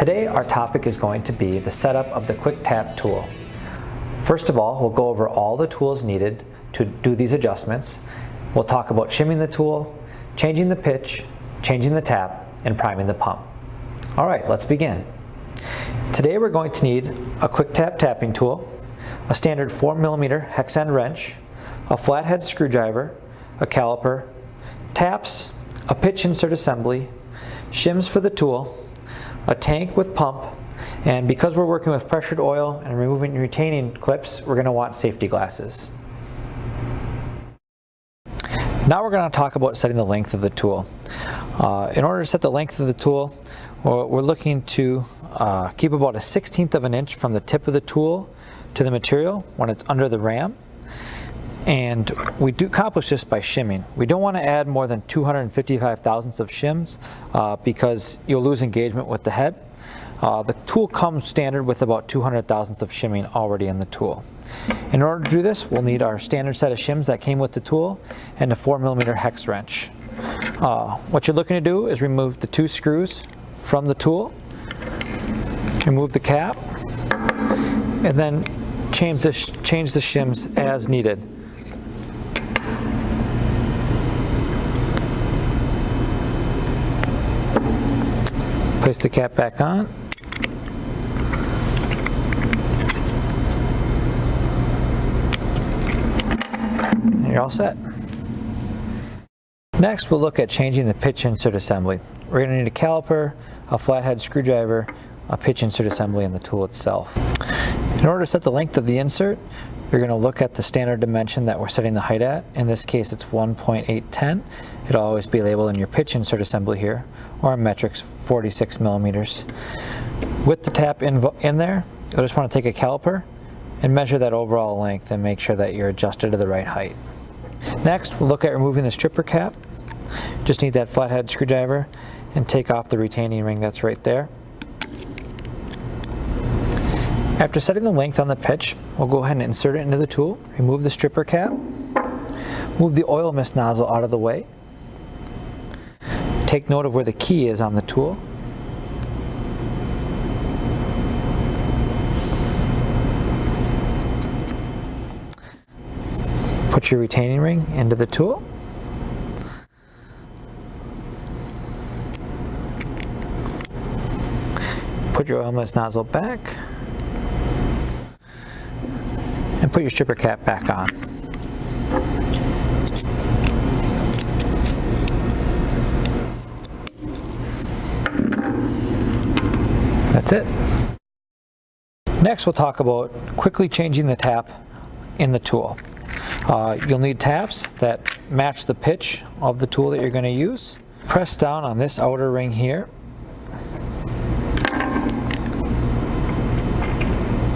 Today our topic is going to be the setup of the QuickTap tool. First of all, we'll go over all the tools needed to do these adjustments. We'll talk about shimming the tool, changing the pitch, changing the tap, and priming the pump. All right, let's begin. Today we're going to need a QuickTap tapping tool, a standard 4mm hex end wrench, a flathead screwdriver, a caliper, taps, a pitch insert assembly, shims for the tool, a tank with pump, and because we're working with pressured oil and removing retaining clips, we're going to want safety glasses. Now we're going to talk about setting the length of the tool. In order to set the length of the tool, we're looking to keep about 1/16 of an inch from the tip of the tool to the material when it's under the ram. And we do accomplish this by shimming. We don't want to add more than 255 thousandths of shims because you'll lose engagement with the head. The tool comes standard with about 200 thousandths of shimming already in the tool. In order to do this, we'll need our standard set of shims that came with the tool and a 4mm hex wrench. What you're looking to do is remove the 2 screws from the tool, remove the cap, and then change the shims as needed. Place the cap back on. And you're all set. Next, we'll look at changing the pitch insert assembly. We're going to need a caliper, a flathead screwdriver, a pitch insert assembly, and the tool itself. In order to set the length of the insert, you're going to look at the standard dimension that we're setting the height at. In this case, it's 1.810. It'll always be labeled in your pitch insert assembly here, or in metrics, 46 millimeters. With the tap in there, you'll just want to take a caliper and measure that overall length and make sure that you're adjusted to the right height. Next, we'll look at removing the stripper cap. Just need that flathead screwdriver and take off the retaining ring that's right there. After setting the length on the pitch, we'll go ahead and insert it into the tool, remove the stripper cap, move the oil mist nozzle out of the way, take note of where the key is on the tool, put your retaining ring into the tool, put your oil mist nozzle back, and put your stripper cap back on. That's it. Next, we'll talk about quickly changing the tap in the tool. You'll need taps that match the pitch of the tool that you're going to use. Press down on this outer ring here.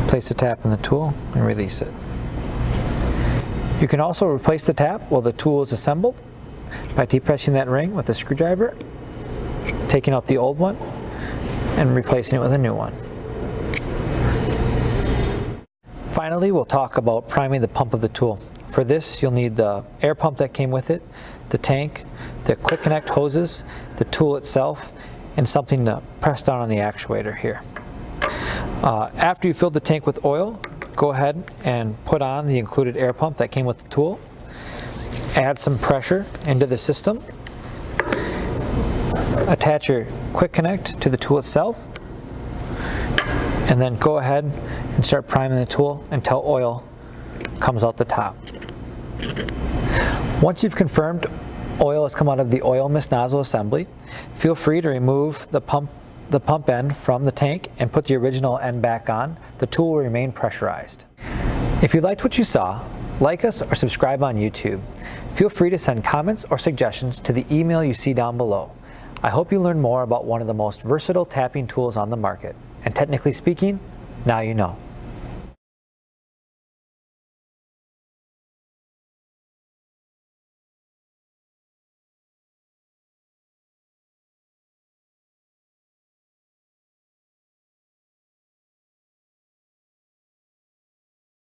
Place the tap in the tool and release it. You can also replace the tap while the tool is assembled by depressing that ring with a screwdriver, taking out the old one, and replacing it with a new one. Finally, we'll talk about priming the pump of the tool. For this, you'll need the air pump that came with it, the tank, the quick connect hoses, the tool itself, and something to press down on the actuator here. After you fill the tank with oil, go ahead and put on the included air pump that came with the tool. Add some pressure into the system. Attach your quick connect to the tool itself, and then go ahead and start priming the tool until oil comes out the top. Once you've confirmed oil has come out of the oil mist nozzle assembly, feel free to remove the pump end from the tank and put the original end back on. The tool will remain pressurized. If you liked what you saw, like us or subscribe on YouTube. Feel free to send comments or suggestions to the email you see down below. I hope you learned more about one of the most versatile tapping tools on the market. And technically speaking, now you know.